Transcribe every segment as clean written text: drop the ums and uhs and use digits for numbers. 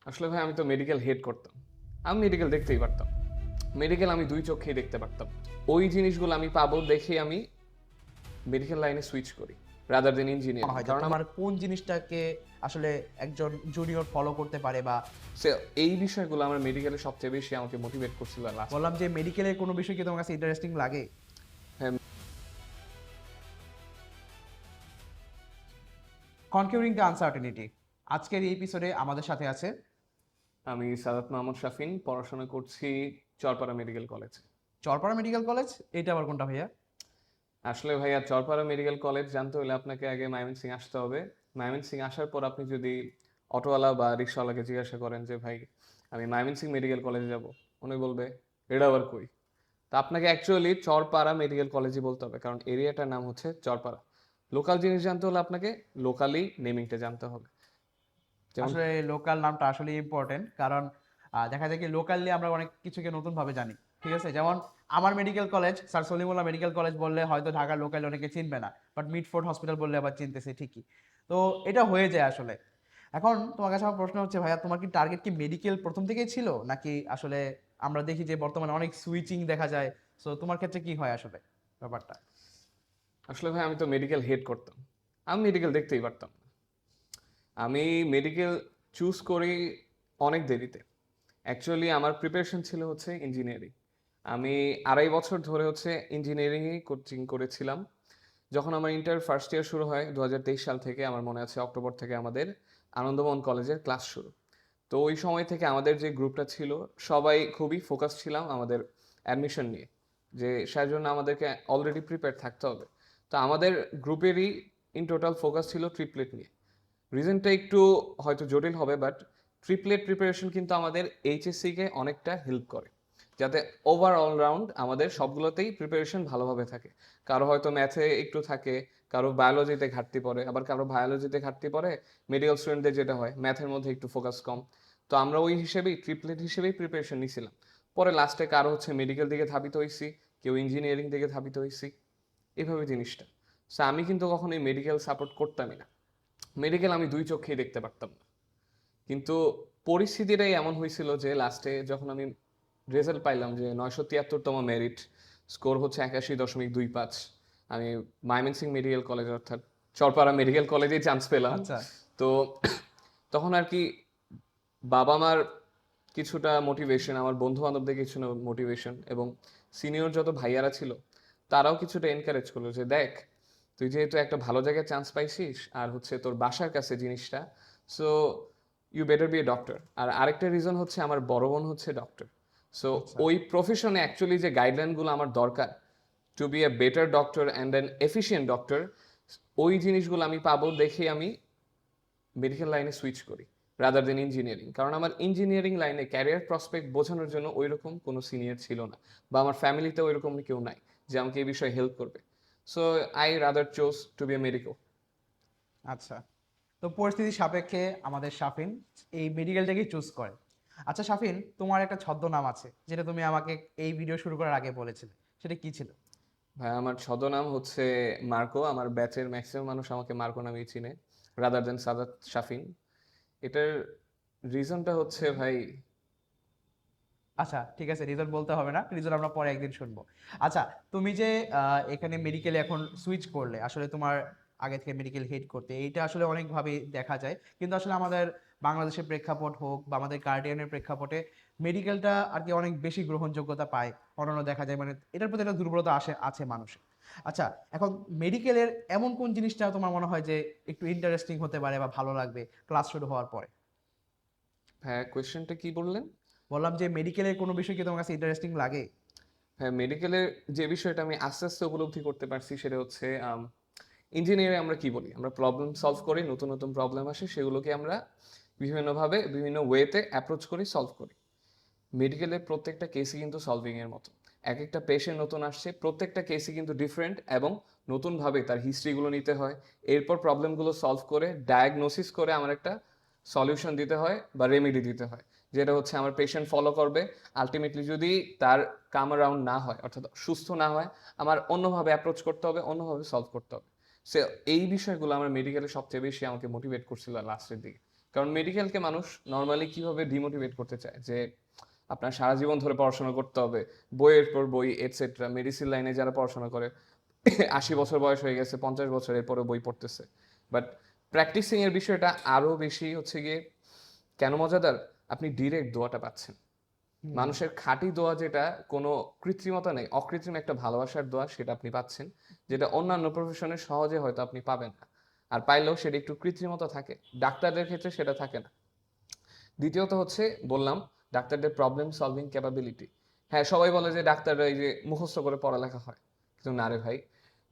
আসলে ভাই আমি তো মেডিকেল হেট করতাম। আমি মেডিকেল দেখতেই পারতাম। মেডিকেল আমি ২ চোখেই দেখতে পারতাম। ওই জিনিসগুলো আমি পাবো দেখেই আমি মেডিকেল লাইনে সুইচ করি রাদার দেন মনে ইঞ্জিনিয়ারিং। হয় যে কারণ আমার তোমার কোন জিনিসটাকে আসলে একজন জুনিয়র ফলো করতে পারে? বা সে এই বিষয়গুলো আমার মেডিকেলে সবচেয়ে বেশি আমাকে মোটিভেট করছিল লাস্ট। বললাম যে মেডিকেলের কোনো বিষয় কি তোমার কাছে ইন্টারেস্টিং লাগে? হ্যাঁ, কনকিউরিং দ্য আনসার্টেনিটি, আজকের এই এপিসোডে আমাদের সাথে আছে। আমি সাদাত মাহমুদ শাফিন, পড়াশোনা করছি চরপাড়া মেডিকেল কলেজে। চরপাড়া মেডিকেল কলেজ, এটা আবার কোনটা ভাইয়া? আসলে ভাইয়া চরপাড়া মেডিকেল কলেজ জানতে হলে আপনাকে আগে ময়মনসিংহ আসতে হবে। ময়মনসিংহ আসার পর আপনি যদি অটোওয়ালা বা রিক্সাওয়ালাকে জিজ্ঞাসা করেন যে ভাই আমি ময়মনসিংহ মেডিকেল কলেজে যাব, উনি বলবে এটা আবার কই। তা আপনাকে অ্যাকচুয়ালি চরপাড়া মেডিকেল কলেজই বলতে হবে, কারণ এরিয়াটার নাম হচ্ছে চরপাড়া। লোকাল জিনিস জানতে হলে আপনাকে লোকালি নেমিংটা জানতে হবে। যেমন আসলে লোকাল নামটা আসলে ইম্পর্টেন্ট, কারণ দেখা যায় কি লোকালি আমরা অনেক কিছুকে নতুনভাবে জানি। ঠিক আছে, যেমন আমার medical college sir Salimullah medical college বললে হয়তো ঢাকার লোকাল অনেকে চিনবে না, বাট মিডফোর্ড হসপিটাল বললে আবার চিনতেছে ঠিকই। তো এটা হয়ে যায় আসলে। এখন তোমার কাছে আমার প্রশ্ন হচ্ছে ভাইয়া, তোমার কি টার্গেট কি মেডিকেল প্রথম থেকেই ছিল, নাকি আসলে আমরা দেখি যে বর্তমানে অনেক সুইচিং দেখা যায়? সো তোমার ক্ষেত্রে কি হয় আসলে ব্যাপারটা? আসলে ভাই আমি তো মেডিকেল হেট করতাম। আমি মেডিকেল দেখতেই পারতাম না। আমি মেডিকেল চুজ করি অনেক দেরিতে। অ্যাকচুয়ালি আমার প্রিপারেশন ছিল হচ্ছে ইঞ্জিনিয়ারিং। আমি ২.৫ বছর ধরে হচ্ছে ইঞ্জিনিয়ারিংয়ে কোচিং করেছিলাম। যখন আমার ইন্টার ফার্স্ট ইয়ার শুরু হয় ২০২৩ সাল থেকে, আমার মনে আছে অক্টোবর থেকে আমাদের আনন্দমোহন কলেজের ক্লাস শুরু। তো ওই সময় থেকে আমাদের যে গ্রুপটা ছিল সবাই খুবই ফোকাস ছিলাম আমাদের অ্যাডমিশন নিয়ে, যে সেজন্য আমাদেরকে অলরেডি প্রিপেয়ার থাকতে হবে। তো আমাদের গ্রুপেরই ইন টোটাল ফোকাস ছিল ট্রিপলেট নিয়ে। রিজনটা একটু হয়তো জটিল হবে, বাট ট্রিপলেট প্রিপারেশন কিন্তু আমাদের এইচএসসিকে অনেকটা হেল্প করে, যাতে ওভার অলরাউন্ড আমাদের সবগুলোতেই প্রিপারেশন ভালোভাবে থাকে। কারো হয়তো ম্যাথে একটু থাকে, কারো বায়োলজিতে ঘাটতি পড়ে, আবার কারো বায়োলজিতে ঘাটতি পড়ে। মেডিকেল স্টুডেন্টদের যেটা হয় ম্যাথের মধ্যে একটু ফোকাস কম। তো আমরা ওই হিসেবেই ট্রিপলেট হিসেবেই প্রিপারেশন নিছিলাম। পরে লাস্টে কারো হচ্ছে মেডিকেল দিকে ধাবিত হয়েছি, কেউ ইঞ্জিনিয়ারিং দিকে ধাবিত হয়েছি, এভাবে জিনিসটা। সো আমি কিন্তু কখনোই মেডিকেল সাপোর্ট করতামই না। মেডিকেল আমি ২ চোখেই দেখতে পারতাম না। কিন্তু পরিস্থিতিটাই এমন হয়েছিল যে লাস্টে যখন আমি রেজাল্ট পাইলাম যে ৯৭৩তম মেরিট, স্কোর হচ্ছে ৮১.২৫, আমি ময়মনসিংহ মেডিকেল কলেজ অর্থাৎ চরপাড়া মেডিকেল কলেজেই চান্স পেলাম। আচ্ছা। তো তখন আর কি বাবা মার কিছুটা মোটিভেশন, আমার বন্ধু বান্ধবদের কিছু মোটিভেশন, এবং সিনিয়র যত ভাইয়ারা ছিল তারাও কিছুটা এনকারেজ করলো যে দেখ তুই যেহেতু একটা ভালো জায়গায় চান্স পাইছিস আর হচ্ছে তোর বাসার কাছে জিনিসটা, so you better be a doctor. আর আরেকটা রিজন হচ্ছে আমার বড় বোন হচ্ছে ডক্টর। সো আচ্ছা। ওই প্রফেশনে অ্যাকচুয়ালি যে গাইডলাইনগুলো আমার দরকার to be a better doctor and an efficient doctor, ওই জিনিসগুলো আমি পাবো দেখে আমি মেডিকেল লাইনে সুইচ করি রাদার দেন ইঞ্জিনিয়ারিং। কারণ আমার ইঞ্জিনিয়ারিং লাইনে ক্যারিয়ার প্রসপেক্ট বোঝানোর জন্য ওই রকম কোনো সিনিয়র ছিল না, বা আমার ফ্যামিলিতে ওই রকম কেউ নাই যে আমাকে এই বিষয়ে হেল্প করবে। So I rather chose to be a medical. আচ্ছা, তো পরিস্থিতি সাপেক্ষে আমাদের শাফিন এই মেডিকেলটাকেই চুজ করে। আচ্ছা শাফিন, তোমার একটা ছদ্মনাম আছে যেটা তুমি আমাকে এই ভিডিও শুরু করার আগে বলেছিলে, সেটা কি ছিল? ভাই আমার ছদ্মনাম হচ্ছে মার্কো। আমার ব্যাচের ম্যাক্সিমাম মানুষ আমাকে মার্কো নামেই চিনে রাদার দেন সাদাত শাফিন। এটার রিজনটা হচ্ছে ভাই, আচ্ছা ঠিক আছে, রিজন বলতে হবে না, রিজন আমরা পরে একদিন শুনবো। আচ্ছা, তুমি যে এখানে মেডিকেলে এখন সুইচ করলে, আসলে তোমার আগে থেকে মেডিকেল হেড করতে এইটা আসলে অনেকভাবে দেখা যায়, কিন্তু আসলে আমাদের বাংলাদেশের প্রেক্ষাপট হোক বা আমাদের গার্ডিয়ানের প্রেক্ষাপটে মেডিকেলটা আর কি অনেক বেশি গ্রহণযোগ্যতা পায়। অন্যান্য দেখা যায় মানে এটার প্রতি একটা দুর্বলতা আছে মানুষের। আচ্ছা, এখন মেডিকেলের এমন কোন জিনিসটা তোমার মনে হয় যে একটু ইন্টারেস্টিং হতে পারে বা ভালো লাগবে ক্লাস শুরু হওয়ার পরে? হ্যাঁ কোয়েশ্চেনটা কি বললেন? বললাম যে মেডিকেলের কোনো বিষয় কি তোমার কাছে ইন্টারেস্টিং লাগে? হ্যাঁ, মেডিকেলের যে বিষয়টা আমি আস্তে আস্তে উপলব্ধি করতে পারছি সেটা হচ্ছে ইঞ্জিনিয়ারে আমরা কি বলি, আমরা প্রবলেম সলভ করি, নতুন নতুন প্রবলেম আসে সেগুলোকে আমরা বিভিন্নভাবে বিভিন্ন ওয়েতে অ্যাপ্রোচ করি, সলভ করি। মেডিকেলের প্রত্যেকটা কেসই কিন্তু সলভিং এর মতো। এক একটা পেশেন্ট নতুন আসছে, প্রত্যেকটা কেসই কিন্তু ডিফারেন্ট, এবং নতুনভাবে তার হিস্ট্রিগুলো নিতে হয়, এরপর প্রবলেমগুলো সলভ করে ডায়াগনোসিস করে আমার একটা সলিউশন দিতে হয় বা রেমেডি দিতে হয়, যেটা হচ্ছে আমার পেশেন্ট ফলো করবে। আলটিমেটলি যদি তার কাম অ্যারাউন্ড না হয় অর্থাৎ সুস্থ না হয়, আমার অন্যভাবে অ্যাপ্রোচ করতে হবে, অন্যভাবে সলভ করতে হবে। সে এই বিষয়গুলো আমার মেডিকেলে সবচেয়ে বেশি আমাকে মোটিভেট করছিল লাস্টের দিকে, কারণ মেডিকেলকে মানুষ নর্মালি কিভাবে ডিমোটিভেট করতে চায় যে আপনার সারা জীবন ধরে পড়াশোনা করতে হবে, বইয়ের পর বই এটসেট্রা। মেডিসিন লাইনে যারা পড়াশোনা করে 80 বছর বয়স হয়ে গেছে, 50 বছর এরপরে বই পড়তেছে। বাট প্র্যাকটিসিং এর বিষয়টা আরো বেশি হচ্ছে গিয়ে কেন মজাদার, আপনি ডিরেক্ট দোয়াটা পাচ্ছেন। মানুষের খাঁটি দোয়া যেটা কোনো কৃত্রিমতা নেই, অকৃত্রিম একটা ভালোবাসার দোয়া, সেটা আপনি পাচ্ছেন, যেটা অন্যান্য প্রফেশনে সহজে হয়তো আপনি পাবেন না। আর পাইলেও সেটা একটু কৃত্রিমতা থাকে, ডাক্তারদের ক্ষেত্রে সেটা থাকে না। দ্বিতীয়ত হচ্ছে বললাম ডাক্তারদের প্রবলেম সলভিং ক্যাপাবিলিটি। হ্যাঁ, সবাই বলে যে ডাক্তাররা এই যে মুখস্থ করে পড়ালেখা হয়, কিন্তু না রে ভাই,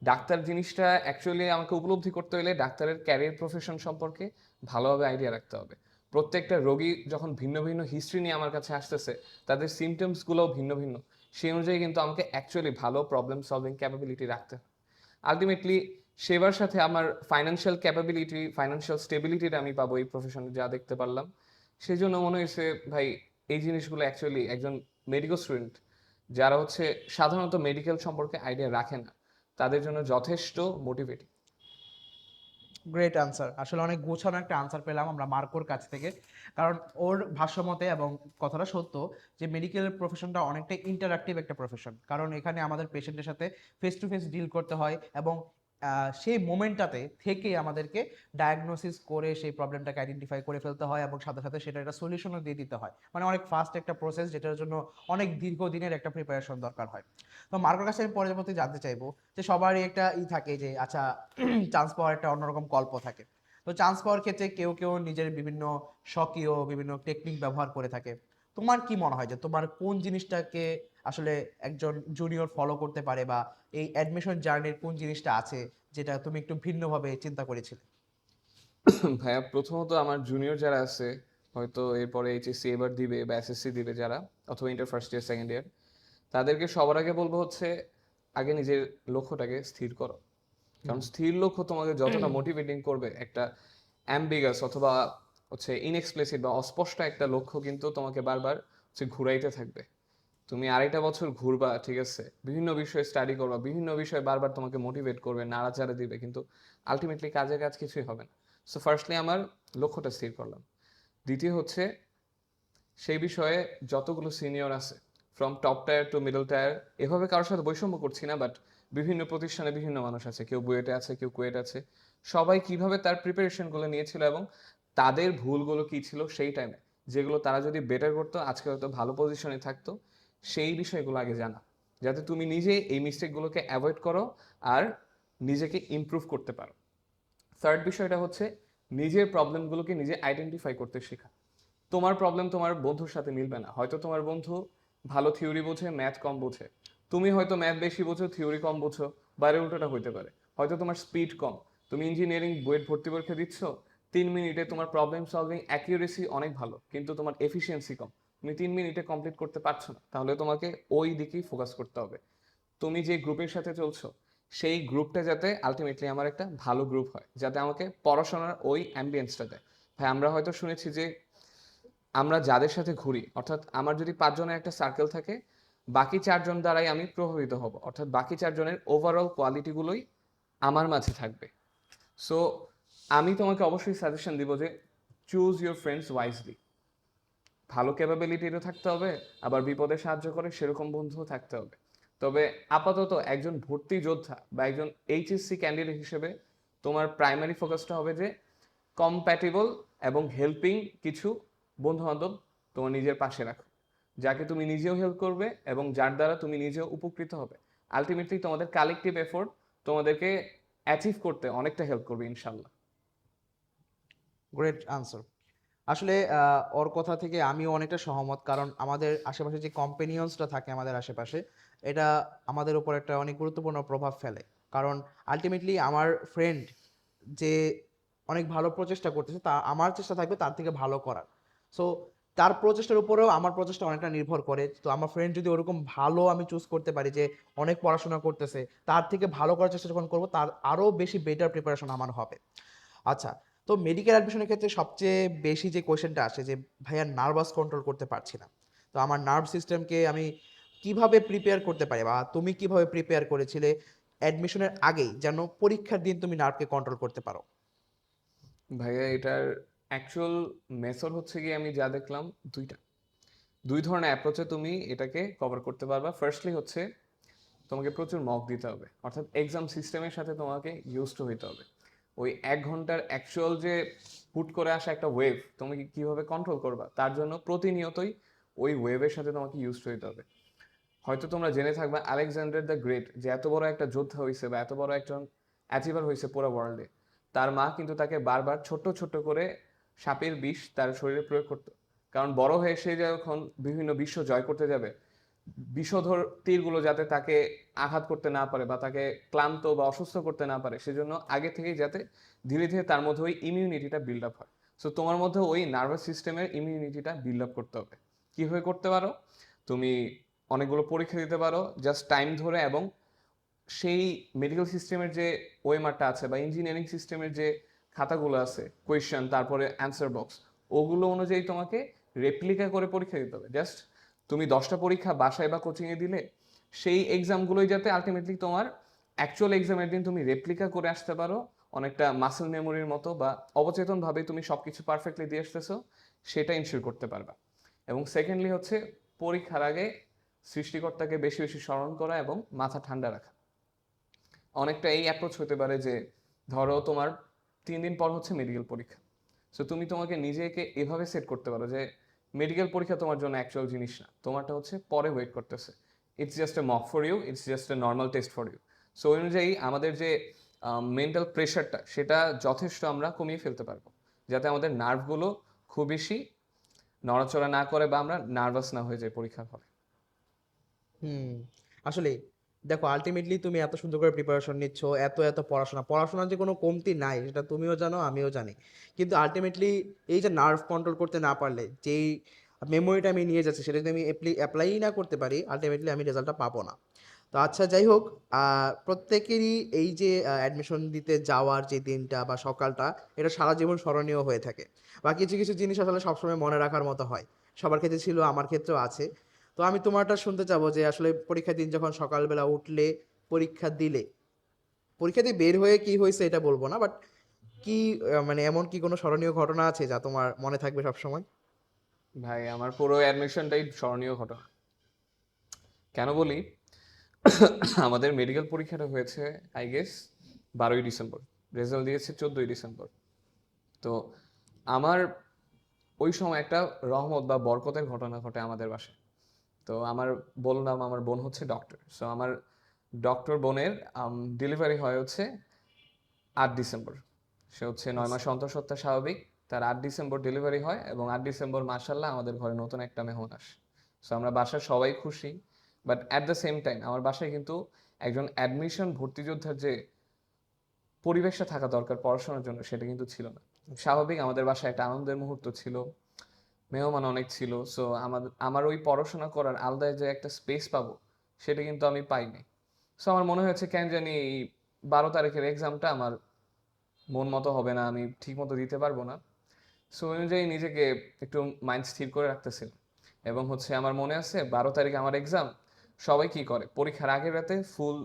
ডাক্তার জিনিসটা অ্যাকচুয়ালি আমাকে উপলব্ধি করতে হলে ডাক্তারের ক্যারিয়ার প্রফেশন সম্পর্কে ভালোভাবে আইডিয়া রাখতে হবে। প্রত্যেকটা রোগী যখন ভিন্ন ভিন্ন হিস্ট্রি নিয়ে আমার কাছে আসতেছে, তাদের সিমটমসগুলোও ভিন্ন ভিন্ন, সেই অনুযায়ী কিন্তু আমাকে অ্যাকচুয়ালি ভালো প্রবলেম সলভিং ক্যাপাবিলিটি রাখতে হবে। আলটিমেটলি সেবার সাথে আমার ফাইন্যান্সিয়াল ক্যাপাবিলিটি, ফাইন্যান্সিয়াল স্টেবিলিটিটা আমি পাবো এই প্রফেশনে, যা দেখতে পারলাম। সেই জন্য মনে হয়েছে ভাই এই জিনিসগুলো অ্যাকচুয়ালি একজন মেডিকেল স্টুডেন্ট যারা হচ্ছে সাধারণত মেডিকেল সম্পর্কে আইডিয়া রাখে না, তাদের জন্য যথেষ্ট মোটিভেটিং। Great answer. আসলে অনেক গোছানো একটা আনসার পেলাম আমরা মার্কোর কাছ থেকে, কারণ ওর ভাষ্যমতে এবং কথাটা সত্য যে মেডিকেল প্রফেশনটা অনেকটা ইন্টারাক্টিভ একটা প্রফেশন, কারণ এখানে আমাদের পেশেন্টের সাথে ফেস টু ফেস ডিল করতে হয় এবং সেই মোমেন্টটাতে থেকেই আমাদেরকে ডায়াগনোসিস করে সেই প্রবলেমটাকে আইডেন্টিফাই করে ফেলতে হয় এবং সাথে সাথে সেটা একটা সলিউশনও দিয়ে দিতে হয়। মানে অনেক ফাস্ট একটা প্রসেস, যেটার জন্য অনেক দীর্ঘদিনের একটা প্রিপারেশন দরকার হয়। তো মার্কোর কাছে আমি পরবর্তী জানতে চাইবো যে সবারই একটা থাকে যে আচ্ছা চান্স পাওয়ার একটা অন্যরকম গল্প থাকে। তো চান্স পাওয়ার ক্ষেত্রে কেউ কেউ নিজের বিভিন্ন স্বকীয় বিভিন্ন টেকনিক ব্যবহার করে থাকে। তোমার কি মনে হয় যে তোমার কোন জিনিসটাকে আসলে একজন জুনিয়র ফলো করতে পারে, বা এই অ্যাডমিশন জার্নির কোন জিনিসটা আছে যেটা তুমি একটু ভিন্নভাবে চিন্তা করেছিলে? ভাইয়া প্রথমত আমার জুনিয়র যারা আছে, হয়তো এরপরে এইচএসসি এবার দিবে বা এসএসসি দিবে যারা, অথবা inter first year second year, তাদেরকে সবার আগে বলবো হচ্ছে আগে নিজের লক্ষ্যটাকে স্থির করো। কারণ স্থির লক্ষ্য তোমাকে যতটা মোটিভেটিং করবে, একটা অ্যাম্বিগাস অথবা হচ্ছে ইনএক্সপ্লেসিভ বা অস্পষ্ট একটা লক্ষ্য কিন্তু তোমাকে বারবার হচ্ছে ঘুরাইতে থাকবে। তুমি আড়াইটা বছর ঘুরবা, ঠিক আছে, বিভিন্ন বিষয়ে স্টাডি করবা, বিভিন্ন বিষয়ে বারবার তোমাকে মোটিভেট করবে, নাড়াচাড়া দিবে, কিন্তু আলটিমেটলি কাজের কাজ কিছুই হবে না। সো ফার্স্টলি আমার লক্ষ্যটা স্থির করলাম। দ্বিতীয় হচ্ছে সেই বিষয়ে যতগুলো সিনিয়র আছে, from top tier to middle tier, এভাবে কারোর সাথে বৈষম্য করছি না, বাট বিভিন্ন প্রতিষ্ঠানে বিভিন্ন মানুষ আছে, কেউ বুয়েটে আছে, কেউ কুয়েট আছে, সবাই কিভাবে তার প্রিপারেশনগুলো নিয়েছিল এবং তাদের ভুলগুলো কি ছিল সেই টাইমে, যেগুলো তারা যদি বেটার করতো আজকে হয়তো ভালো পজিশনে থাকতো, সেই বিষয়গুলো আগে জানা, যাতে তুমি নিজে এই মিস্টেকগুলোকে অ্যাভয়েড করো আর নিজেকে ইমপ্রুভ করতে পারো। থার্ড বিষয়টা হচ্ছে নিজের প্রবলেমগুলোকে নিজে আইডেন্টিফাই করতে শেখা। তোমার প্রবলেম তোমার বন্ধুর সাথে মিলবে না, হয়তো তোমার বন্ধু ভালো থিওরি বোঝে, ম্যাথ কম বোঝে, তুমি হয়তো ম্যাথ বেশি বোঝো, থিওরি কম বোঝো, বাইরে উল্টোটা হইতে পারে। হয়তো তোমার স্পিড কম, তুমি ইঞ্জিনিয়ারিং বুয়েট ভর্তি পরীক্ষা দিচ্ছ, 3 মিনিটে তোমার প্রবলেম সলভিং অ্যাকিউরেসি অনেক ভালো, কিন্তু তোমার এফিসিয়েন্সি কম, তুমি 3 মিনিটে কমপ্লিট করতে পারছো না, তাহলে তোমাকে ওই দিকেই ফোকাস করতে হবে। তুমি যে গ্রুপের সাথে চলছো, সেই গ্রুপটা যাতে আলটিমেটলি আমার একটা ভালো গ্রুপ হয়, যাতে আমাকে পড়াশোনার ওই অ্যাম্বিয়েন্সটা দেয়। ভাই আমরা হয়তো শুনেছি যে আমরা যাদের সাথে ঘুরি, অর্থাৎ আমার যদি 5 জনের একটা সার্কেল থাকে, বাকি 4 জন দ্বারাই আমি প্রভাবিত হব, অর্থাৎ বাকি 4 জনের ওভারঅল কোয়ালিটিগুলোই আমার মাঝে থাকবে। সো আমি তোমাকে অবশ্যই সাজেশন দিব যে চুজ ইউর ফ্রেন্ডস ওয়াইজলি। ভালো ক্যাপাবিলিটিরও থাকতে হবে, আবার বিপদে সাহায্য করে সেরকম বন্ধুও থাকতে হবে। তবে আপাতত একজন ভর্তি যোদ্ধা বা একজন এইচএসসি ক্যান্ডিডেট হিসেবে তোমার প্রাইমারি ফোকাসটা হবে যে কম্প্যাটেবল এবং হেল্পিং কিছু বন্ধু বান্ধব তোমার নিজের পাশে রাখো, যাকে তুমি নিজেও হেল্প করবে এবং যার দ্বারা তুমি নিজেও উপকৃত হবে। আলটিমেটলি তোমাদের কালেকটিভ এফোর্ট তোমাদেরকে অ্যাচিভ করতে অনেকটা হেল্প করবে ইনশাল্লাহ। Great answer. আসলে ওর কথা থেকে আমিও অনেকটা সহমত, কারণ আমাদের আশেপাশে যে কম্পেনিয়ন্সটা থাকে আমাদের আশেপাশে, এটা আমাদের উপর একটা অনেক গুরুত্বপূর্ণ প্রভাব ফেলে। কারণ আলটিমেটলি আমার ফ্রেন্ড যে অনেক ভালো প্রচেষ্টা করতেছে, তা আমার চেষ্টা থাকবে তার থেকে ভালো করার। সো তার প্রচেষ্টার উপরেও আমার প্রচেষ্টা অনেকটা নির্ভর করে। তো আমার ফ্রেন্ড যদি ওরকম ভালো আমি চুজ করতে পারি যে অনেক পড়াশোনা করতেছে, তার থেকে ভালো করার চেষ্টা যখন করবো, তার আরও বেশি বেটার প্রিপারেশন আমার হবে। আচ্ছা, তো মেডিকেল অ্যাডমিশনের ক্ষেত্রে সবচেয়ে বেশি যে কোয়েশ্চেনটা আসে যে ভাইয়া নার্ভাস কন্ট্রোল করতে পারছি না। তো আমার নার্ভ সিস্টেমকে আমি কিভাবে প্রিপেয়ার করতে পারি, বা তুমি কিভাবে প্রিপেয়ার করেছিলে অ্যাডমিশনের আগেই যেন পরীক্ষার দিন তুমি নার্ভকে কন্ট্রোল করতে পারো? ভাইয়া এটার অ্যাকচুয়াল মেথড হচ্ছে গিয়ে আমি যা দেখলাম দুইটা, দুই ধরনের অ্যাপ্রোচে তুমি এটাকে কভার করতে পারবা। ফার্স্টলি হচ্ছে তোমাকে প্রচুর মক দিতে হবে, অর্থাৎ এক্সাম সিস্টেমের সাথে তোমাকে ইউজ টু হইতে হবে। ওই 1 ঘন্টার অ্যাকচুয়াল যে হুট করে আসা একটা ওয়েভ তুমি কিভাবে কন্ট্রোল করবা, তার জন্য প্রতিনিয়তই ওই ওয়েভের সাথে তোমাকে ইউজ টু হইতে হবে। হয়তো তোমরা জেনে থাকবে আলেকজান্ডার দ্য গ্রেট, যে এত বড় একটা যোদ্ধা হয়েছে বা এত বড় একজন অ্যাচিভার হয়েছে পুরো ওয়ার্ল্ডে, তার মা কিন্তু তাকে বারবার ছোট্ট ছোট্ট করে সাপের বিষ তার শরীরে প্রয়োগ করতো। কারণ বড় হয়ে সে যখন বিভিন্ন বিশ্ব জয় করতে যাবে, বিষধর তীরগুলো যাতে তাকে আঘাত করতে না পারে বা তাকে ক্লান্ত বা অসুস্থ করতে না পারে, সেজন্য আগে থেকেই যাতে ধীরে ধীরে তার মধ্যে ওই ইমিউনিটিটা বিল্ড আপ হয়। সো তোমার মধ্যে ওই নার্ভাস সিস্টেমের ইমিউনিটিটা বিল্ড আপ করতে হবে। কীভাবে করতে পারো? তুমি অনেকগুলো পরীক্ষা দিতে পারো জাস্ট টাইম ধরে, এবং সেই মেডিকেল সিস্টেমের যে ওএমআরটা আছে বা ইঞ্জিনিয়ারিং সিস্টেমের যে খাতাগুলো আছে, কোয়েশ্চেন তারপরে অ্যান্সার বক্স, ওগুলো অনুযায়ী তোমাকে রেপ্লিকা করে পরীক্ষা দিতে হবে। জাস্ট তুমি 10টা পরীক্ষা বাসায় বা কোচিংয়ে দিলে সেই এক্সামগুলোই যাতে আলটিমেটলি তোমার অ্যাকচুয়াল এক্সামের দিন তুমি রেপ্লিকা করে আসতে পারো, অনেকটা মাসেল মেমোরির মতো, বা অবচেতনভাবে তুমি সব কিছু পারফেক্টলি দিয়ে আসতেছো, সেটা ইনশিওর করতে পারবা। এবং সেকেন্ডলি হচ্ছে পরীক্ষার আগে সৃষ্টিকর্তাকে বেশি বেশি স্মরণ করা এবং মাথা ঠান্ডা রাখা। অনেকটা এই অ্যাপ্রোচ হতে পারে যে ধরো তোমার 3 দিন পর হচ্ছে মেডিকেল পরীক্ষা। সো তুমি তোমাকে নিজেকে এভাবে সেট করতে পারো যে মেডিকেল পরীক্ষা তোমার জন্য অ্যাকচুয়াল জিনিস না, তোমারটা হচ্ছে পরে ওয়েট করতেছে। It's just a mock for you, it's just a normal test for you. So ওই অনুযায়ী আমাদের যে মেন্টাল প্রেশারটা, সেটা যথেষ্ট আমরা কমিয়ে ফেলতে পারবো, যাতে আমাদের নার্ভগুলো খুব বেশি নড়াচড়া না করে বা আমরা নার্ভাস না হয়ে যাই পরীক্ষার হলে। হুম, আসলে দেখো আলটিমেটলি তুমি এত সুন্দর করে প্রিপারেশন নিচ্ছ, এত এত পড়াশোনার যে কোনো কমতি নাই সেটা তুমিও জানো আমিও জানি, কিন্তু আলটিমেটলি এই যে নার্ভ কন্ট্রোল করতে না পারলে যেই মেমোরিটা আমি নিয়ে যাচ্ছি সেটা যদি আমি অ্যাপ্লাই না করতে পারি, আলটিমেটলি আমি রেজাল্টটা পাবো না। তো আচ্ছা যাই হোক, প্রত্যেকেরই এই যে অ্যাডমিশন দিতে যাওয়ার যে দিনটা বা সকালটা, এটা সারা জীবন স্মরণীয় হয়ে থাকে। বা কিছু কিছু জিনিস আসলে সবসময় মনে রাখার মতো হয়, সবার ক্ষেত্রে ছিল, আমার ক্ষেত্রেও আছে। তো আমি তোমারটা শুনতে চাবো যে আসলে পরীক্ষার দিন যখন সকালবেলা উঠলে, পরীক্ষা দিলে, পরীক্ষা দিয়ে বের হয়ে কি হয়েছে এটা বলবো না, বাট কি মানে এমন কি কোনো স্মরণীয় ঘটনা আছে যা তোমার মনে থাকবে সব সময়? ভাই আমার পুরো অ্যাডমিশনটাই স্মরণীয় ঘটনা। কেন বলি? আমাদের মেডিকেল পরীক্ষাটা হয়েছে আই গেস 12ই ডিসেম্বর, রেজাল্ট দিয়েছে 14ই ডিসেম্বর। তো আমার ওই সময় একটা রহমত বা বরকতের ঘটনা ঘটে আমাদের বাসায়। তো আমার বললাম আমার বোন হচ্ছে ডক্টর, সো আমার ডক্টর বোনের ডেলিভারি হয় হচ্ছে 8 ডিসেম্বর। সে হচ্ছে 9 মাস আচ্ছা। অন্তঃসত্ত্বা স্বাভাবিক, তার 8 ডিসেম্বর ডেলিভারি হয়, এবং 8 ডিসেম্বর মাশাল্লাহ আমাদের ঘরে নতুন একটা মেহমান আসে। সো আমরা বাসার সবাই খুশি, but at the same time আমার বাসায় কিন্তু একজন অ্যাডমিশন ভর্তি যোদ্ধার যে পরিবেশটা থাকা দরকার পড়াশোনার জন্য, সেটা কিন্তু ছিল না। আচ্ছা। স্বাভাবিক আমাদের বাসায় একটা আনন্দের মুহূর্ত ছিল, মেহমান অনেক ছিল, সো আমার ওই পড়াশোনা করার আলাদা যে একটা স্পেস পাবো, সেটা কিন্তু আমি পাইনি। সো আমার মনে হয়েছে কেন জানি এই 12 তারিখের এক্সামটা আমার মন মতো হবে না, আমি ঠিক মতো দিতে পারবো না। সো ওই অনুযায়ী নিজেকে একটু মাইন্ড স্থির করে রাখতেছিলাম। এবং হচ্ছে আমার মনে আছে 12 তারিখ আমার এক্সাম। সবাই কি করে, পরীক্ষার আগের রাতে ফুল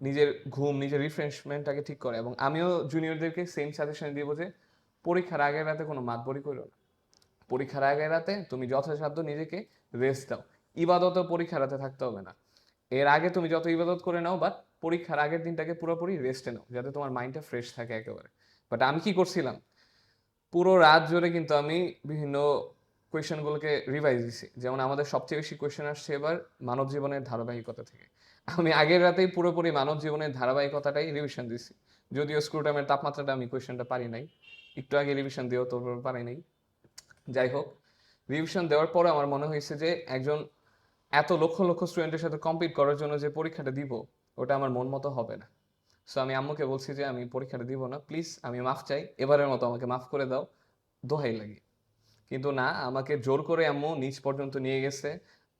নিজের ঘুম, নিজের রিফ্রেশমেন্টটাকে ঠিক করে, এবং আমিও জুনিয়রদেরকে সেম সাজেশন দিব যে পরীক্ষার আগের রাতে কোনো মাতবরি করো না। পরীক্ষার আগের রাতে তুমি যথাসাধ্য নিজেকে রেস্ট দাও। ইবাদতও পরীক্ষার রাতে থাকতে হবে না, এর আগে তুমি যত ইবাদত করে নাও, বাট পরীক্ষার আগের দিনটাকে পুরোপুরি রেস্টে নাও, যাতে তোমার মাইন্ডটা ফ্রেশ থাকে একেবারে। বাট আমি কি করছিলাম, পুরো রাত জুড়ে কিন্তু আমি বিভিন্ন কোয়েশ্চেনগুলোকে রিভাইজ দিছি। যেমন আমাদের সবচেয়ে বেশি কোয়েশ্চেন আসছে এবার মানব জীবনের ধারাবাহিকতা থেকে। আমি আগের রাতেই পুরোপুরি মানব জীবনের ধারাবাহিকতাটাই রিভিশন দিছি। যদিও স্ক্রুটামের তাপমাত্রাটা আমি কোয়েশ্চেনটা পারি নাই, একটু আগে রিভিশন দিয়েও তোর পারি নাই। যাই হোক, রিভিশন দেওয়ার পরে আমার মনে হয়েছে যে একজন এত লক্ষ লক্ষ স্টুডেন্টের সাথে কম্পিট করার জন্য যে পরীক্ষাটা দিব, ওটা আমার মন মতো হবে না। সো আমি আম্মুকে বলছি যে আমি পরীক্ষাটা দিব না, প্লিজ আমি মাফ চাই, এবারের মতো আমাকে মাফ করে দাও, দোহাই লাগে। কিন্তু না, আমাকে জোর করে আম্মু নিচ পর্যন্ত নিয়ে গেছে,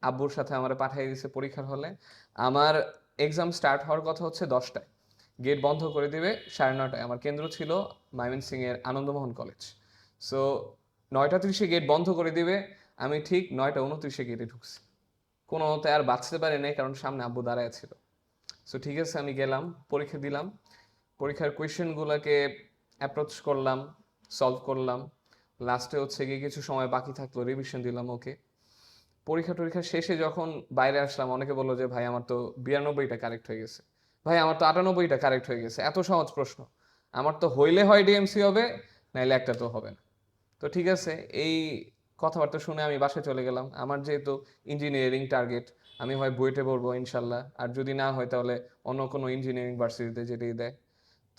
আব্বুর সাথে আমার পাঠিয়ে দিয়েছে পরীক্ষার হলে। আমার এক্সাম স্টার্ট হওয়ার কথা হচ্ছে 10টায়, গেট বন্ধ করে দিবে 9:30টায়। আমার কেন্দ্র ছিল ময়মনসিংহের আনন্দমোহন কলেজ। সো 9টা 30-এ গেট বন্ধ করে দিবে, আমি ঠিক 9টা 29-এ গেটে ঢুকছি। কোনো মতে আর বাঁচতে পারি নাই, কারণ সামনে আব্বু দাঁড়ায় ছিল। সো ঠিক আছে, আমি গেলাম, পরীক্ষা দিলাম, পরীক্ষার কোয়েশ্চেনগুলোকে অ্যাপ্রোচ করলাম, সলভ করলাম। লাস্টে হচ্ছে গিয়ে কিছু সময় বাকি থাকলো, রিভিশন দিলাম ওকে। পরীক্ষা শেষে যখন বাইরে আসলাম, অনেকে বললো যে ভাই আমার তো 92টা কারেক্ট হয়ে গেছে, ভাই আমার তো 98টা কারেক্ট হয়ে গেছে, এত সহজ প্রশ্ন, আমার তো হইলে হয় ডিএমসি হবে, নাইলে একটা তো হবে না। তো ঠিক আছে, এই কথাবার্তা শুনে আমি বাসায় চলে গেলাম। আমার যেহেতু ইঞ্জিনিয়ারিং টার্গেট, আমি হয় বুয়েটে পড়বো ইনশাল্লাহ, আর যদি না হয় তাহলে অন্য কোনো ইঞ্জিনিয়ারিং ভার্সিটিতে যেটাই দেয়।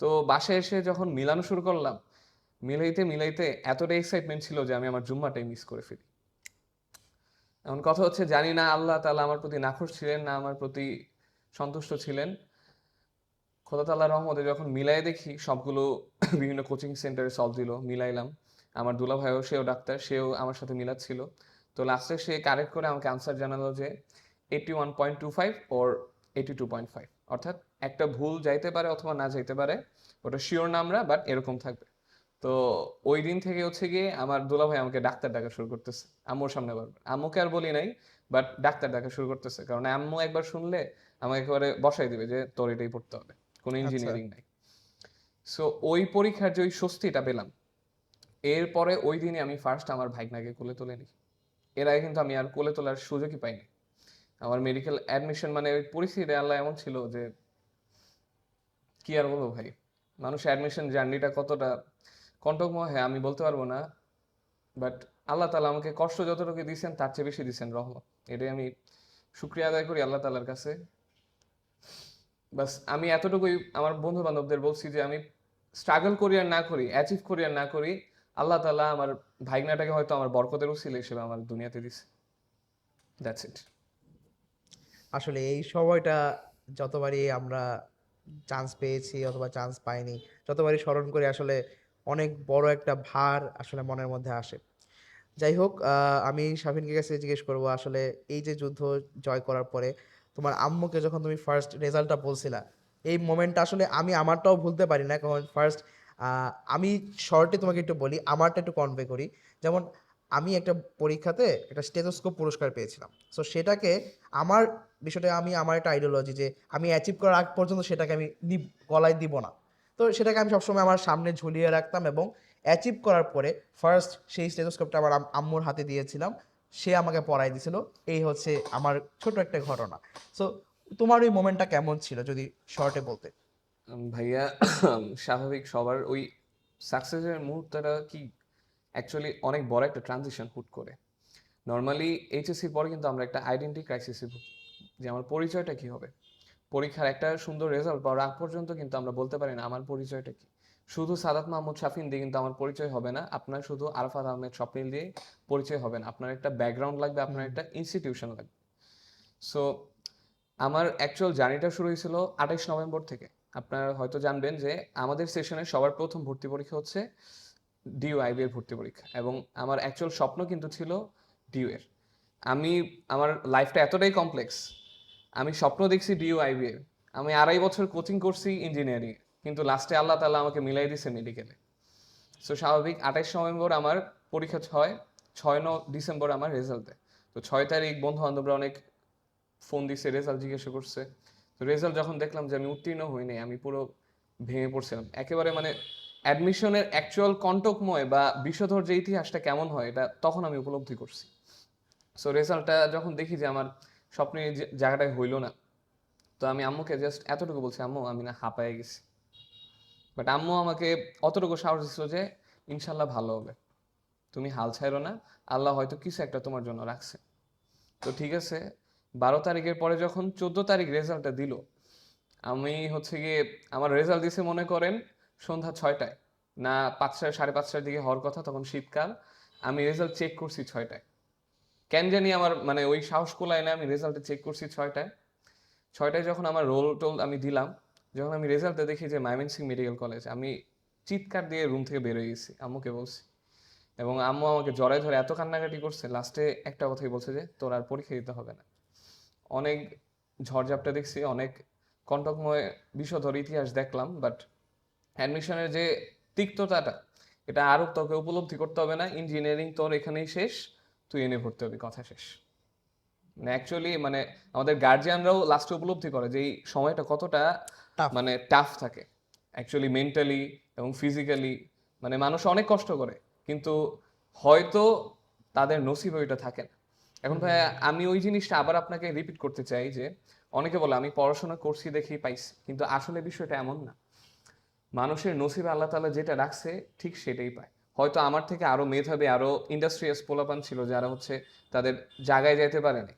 তো বাসায় এসে যখন মিলানো শুরু করলাম, মিলাইতে মিলাইতে এতটা এক্সাইটমেন্ট ছিল যে আমি আমার জুম্মাটাই মিস করে ফেলি। এখন কথা হচ্ছে, জানি না আল্লাহ তাআলা আমার প্রতি নাখুশ ছিলেন না আমার প্রতি সন্তুষ্ট ছিলেন। খোদা তাআলার রহমতে যখন মিলাই দেখি সবগুলো বিভিন্ন কোচিং সেন্টারে সলভ দিল, মিলাইলাম। আমার দুলা ভাইও, সেও ডাক্তার, সেও আমার সাথে মিলাচ্ছিল। তো লাস্টে সে কারেক্ট করে আমাকে আনসার জানালো যে 81.25 ওর 82.5, অর্থাৎ একটা ভুল যাইতে পারে অথবা না যাইতে পারে, ওটা শিওর না আমরা, বাট এরকম থাকবে। তো ওই দিন থেকে হচ্ছে গিয়ে আমার দুলা ভাই আমাকে ডাক্তার ডাকা শুরু করতেছে আম্মুর সামনে বারবার। আম্মুকে আর বলি নাই, বাট ডাক্তার ডাকা শুরু করতেছে, কারণ আম্মু একবার শুনলে আমাকে একেবারে বসাই দিবে যে তোর এটাই পড়তে হবে, কোনো আচ্ছা, ইঞ্জিনিয়ারিং নাই। সো ওই পরীক্ষার যে ওই স্বস্তিটা পেলাম, এরপরে ওই দিনে আমি ফার্স্ট আমার ভাইগনাকে কোলে তুলে নিই। এর আগে কিন্তু আমি আর কোলে তোলার সুযোগই পাইনি। আমার মেডিকেল অ্যাডমিশন, মানে ওই পরিস্থিতি আল্লাহ এমন ছিল যে কি আর বলবো ভাই, মানুষ অ্যাডমিশন জার্নিটা কতটা কণ্টকময় হয় আমি বলতে পারবো না, বাট আল্লাহ তাআলা আমাকে কষ্ট যতটুকু দিয়েছেন তার চেয়ে বেশি দিয়েছেন রহমত। এটাই আমি শুকরিয়া আদায় করি আল্লাহ তাআলার কাছে। বাস আমি এতটুকুই আমার বন্ধু বান্ধবদের বলছি যে আমি স্ট্রাগল করি আর না করি, অ্যাচিভ করি আর না করি, আল্লাহ তাআলা আমার ভাইগনাটাকে হয়তো আমার বরকতের উসিলা হিসেবে আমার দুনিয়াতে দিছে। That's it. আসলে এই সময়টা যতবারই আমরা চান্স পেয়েছি অথবা চান্স পাইনি, যতবারই স্মরণ করি আসলে অনেক বড় একটা ভার আসলে মনের মধ্যে আসে। যাই হোক, আমি শাফিনকে কাছে জিজ্ঞেস করব আসলে এই যে যুদ্ধ জয় করার পরে তোমার আম্মুকে যখন তুমি ফার্স্ট রেজাল্টটা বলছিলা, এই মোমেন্টটা আসলে আমি আমারটাও ভুলতে পারি না। কারণ ফার্স্ট আমি শর্টে তোমাকে একটু বলি, আমারটা একটু কনভে করি। যেমন আমি একটা পরীক্ষাতে একটা স্টেথোস্কোপ পুরস্কার পেয়েছিলাম। সো সেটাকে আমার বিষয়টা, আমি আমার একটা আইডিওলজি যে আমি অ্যাচিভ করার আগ পর্যন্ত সেটাকে আমি গলায় দিব না। তো সেটাকে আমি সবসময় আমার সামনে ঝুলিয়ে রাখতাম এবং অ্যাচিভ করার পরে ফার্স্ট সেই স্টেথোস্কোপটা আমার আম্মুর হাতে দিয়েছিলাম। সে আমাকে পরাই দিছিল। এই হচ্ছে আমার ছোট একটা ঘটনা। সো তোমার ওই মোমেন্টটা কেমন ছিল যদি শর্টে বলতে? ভাইয়া, স্বাভাবিক সবার ওই সাকসেসের মুহূর্তটা কি অ্যাকচুয়ালি অনেক বড় একটা ট্রানজিশন হুট করে। নর্মালি এইচএসসির পরে কিন্তু আমরা একটা আইডেন্টি ক্রাইসিসে ভুগি, যে আমার পরিচয়টা কি হবে। পরীক্ষার একটা সুন্দর রেজাল্ট পাওয়ার আগ পর্যন্ত কিন্তু আমরা বলতে পারি না আমার পরিচয়টা কি। শুধু সাদাত মাহমুদ শাফিন দিয়ে কিন্তু আমার পরিচয় হবে না, আপনার শুধু আরাফাত আহমেদ স্বপ্নিল দিয়ে পরিচয় হবে না, আপনার একটা ব্যাকগ্রাউন্ড লাগবে, আপনার হুম। একটা ইনস্টিটিউশন লাগবে। সো আমার অ্যাকচুয়াল জার্নিটা শুরু হয়েছিল 28 নভেম্বর থেকে। আপনারা হয়তো জানবেন যে আমাদের সেশনে সবার প্রথম ভর্তি পরীক্ষা হচ্ছে ডিইউআইবি এর ভর্তি পরীক্ষা, এবং আমার অ্যাকচুয়াল স্বপ্ন কিন্তু ছিল ডিইউ এর। আমি, আমার লাইফটা এতটাই কমপ্লেক্স, আমি স্বপ্ন দেখছি ডিইউআইবি এর, আমি 2.5 বছর কোচিং করছি ইঞ্জিনিয়ারিং, কিন্তু লাস্টে আল্লাহ তাআলা আমাকে মিলাই দিছে মেডিকেলে। সো স্বাভাবিক 28 নভেম্বর আমার পরীক্ষা, 6 ডিসেম্বর আমার রেজাল্ট দেয়। তো 6 তারিখ বন্ধু বান্ধবরা অনেক ফোন দিছে, রেজাল্ট জিজ্ঞাসা করছে। তো রেজাল্ট যখন দেখলাম যে আমি উত্তীর্ণ হইনি, আমি পুরো ভেঙে পড়ছিলাম একেবারে। মানে অ্যাডমিশনের অ্যাকচুয়াল কণ্টকময় বা বিষধর যে ইতিহাসটা কেমন হয়, এটা তখন আমি উপলব্ধি করছি। সো রেজাল্টটা যখন দেখি যে আমার স্বপ্নের জায়গাটায় হইলো না, তো আমি আম্মুকে জাস্ট এতটুকু বলছি, আম্মু আমি না হাঁপায়ে গেছি। বাট আম্মু আমাকে অতটুকু সাহস দিছিল যে ইনশাল্লাহ ভালো হবে, তুমি হাল ছাইরো না, আল্লাহ হয়তো কিছু একটা তোমার জন্য রাখছে। তো ঠিক আছে, 12 তারিখের পরে যখন 14 তারিখ রেজাল্টটা দিল, আমি হচ্ছে গিয়ে, আমার রেজাল্ট দিছে মনে করেন সন্ধ্যা 6টায়, না 5টা 5:30টার দিকে হওয়ার কথা, তখন শীতকাল। আমি রেজাল্ট চেক করছি 6টায়। কেন জানি আমার মানে ওই সাহস কোলায় না, আমি রেজাল্টে চেক করছি 6টায়। 6টায় যখন আমার রোল টোল আমি দিলাম, যখন আমি রেজাল্টে দেখি যে ময়মনসিংহ মেডিকেল কলেজ, আমি চিৎকার দিয়ে রুম থেকে বের হয়ে গেছি, আম্মুকে বলছি। এবং আম্মু আমাকে জড়ায় ধরে এত কান্নাকাটি করছে, লাস্টে একটা কথাই বলছে যে তোর আর পরীক্ষা দিতে হবে না। অনেক ঝড়ঝাপটা দেখছি, অনেক কণ্টকময় বিষধর ইতিহাস দেখলাম, বাট অ্যাডমিশনের যে তিক্ততাটা, এটা আরও তোকে উপলব্ধি করতে হবে না, ইঞ্জিনিয়ারিং তোর এখানেই শেষ, তুই এনে ভর্তি হবি, কথা শেষ। মানে অ্যাকচুয়ালি মানে আমাদের গার্জিয়ানরাও লাস্টে উপলব্ধি করে যে এই সময়টা কতটা টাফ। মানে টাফ থাকে অ্যাকচুয়ালি, মেন্টালি এবং ফিজিক্যালি। মানে মানুষ অনেক কষ্ট করে, কিন্তু হয়তো তাদের নসিবে ওইটা থাকে না। এখন ভাইয়া আমি ওই জিনিসটা আবার আপনাকে রিপিট করতে চাই যে অনেকে বলে আমি পড়াশোনা করছি দেখেই পাইছি, কিন্তু আসলে বিষয়টা এমন না। মানুষের নসিবে আল্লাহ তাআলা যেটা রাখছে ঠিক সেটাই পায়। হয়তো আমার থেকে আরো মেধাবী আরো ইন্ডাস্ট্রিয়াস পোলাপান ছিল যারা হচ্ছে তাদের জায়গায় যাইতে পারেনি,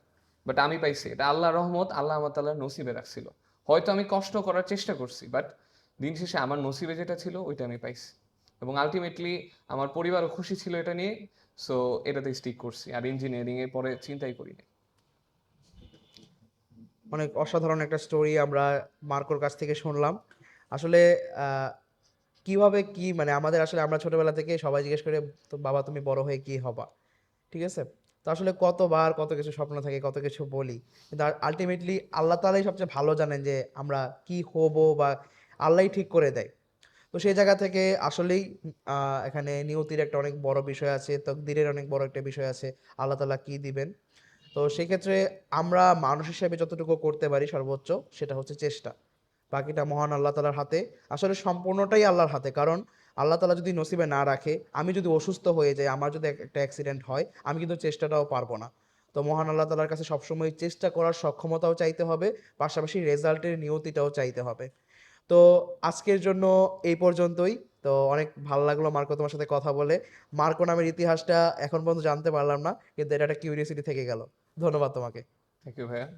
বাট আমি পাইছি। এটা আল্লাহর রহমত, আল্লাহ আমার তাআলার নসিবে রাখছিল। হয়তো আমি কষ্ট করার চেষ্টা করছি, বাট দিন শেষে আমার নসিবে যেটা ছিল ওইটা আমি পাইছি, এবং আলটিমেটলি আমার পরিবারও খুশি ছিল এটা নিয়ে। সো এটাতে স্টিক করছি, আর ইঞ্জিনিয়ারিং এর পরে চিন্তাই করি না। অনেক অসাধারণ একটা স্টোরি আমরা মার্কোর কাছ থেকে শুনলাম। আসলে আহ, কিভাবে কি মানে আমাদের আসলে আমরা ছোটবেলা থেকে সবাই জিজ্ঞেস করে, তো বাবা তুমি বড় হয়ে কি হবা, ঠিক আছে? তো আসলে কতবার কত কিছু স্বপ্ন থাকে, কত কিছু বলি, কিন্তু আলটিমেটলি আল্লাহ তাআলাই সবচেয়ে ভালো জানেন যে আমরা কি হব, বা আল্লাহই ঠিক করে দেয়। তো সেই জায়গা থেকে আসলেই এখানে নিয়তির একটা অনেক বড় বিষয় আছে, তকদিরের অনেক বড় একটা বিষয় আছে, আল্লাহ তাআলা কি দিবেন। তো সেই ক্ষেত্রে আমরা মানুষ হিসেবে যতটুকু করতে পারি সর্বোচ্চ, সেটা হচ্ছে চেষ্টা। বাকিটা মহান আল্লাহ তাআলার হাতে। আসলে সম্পূর্ণটাই আল্লাহর হাতে, কারণ আল্লাহ তাআলা যদি নসিবে না রাখে, আমি যদি অসুস্থ হয়ে যাই, আমার যদি একটা অ্যাক্সিডেন্ট হয়, আমি কিন্তু চেষ্টাটাও পারবো না। তো মহান আল্লাহ তাআলার কাছে সবসময় চেষ্টা করার সক্ষমতাও চাইতে হবে, পাশাপাশি রেজাল্টের নিয়তিটাও চাইতে হবে। তো আজকের জন্য এই পর্যন্তই। তো অনেক ভালো লাগলো মার্কো তোমার সাথে কথা বলে। মার্কো নামের ইতিহাসটা এখন পর্যন্ত জানতে পারলাম না, কিন্তু এটা একটা কিউরিওসিটি থেকে গেল। ধন্যবাদ তোমাকে। থ্যাংক ইউ ভাইয়া।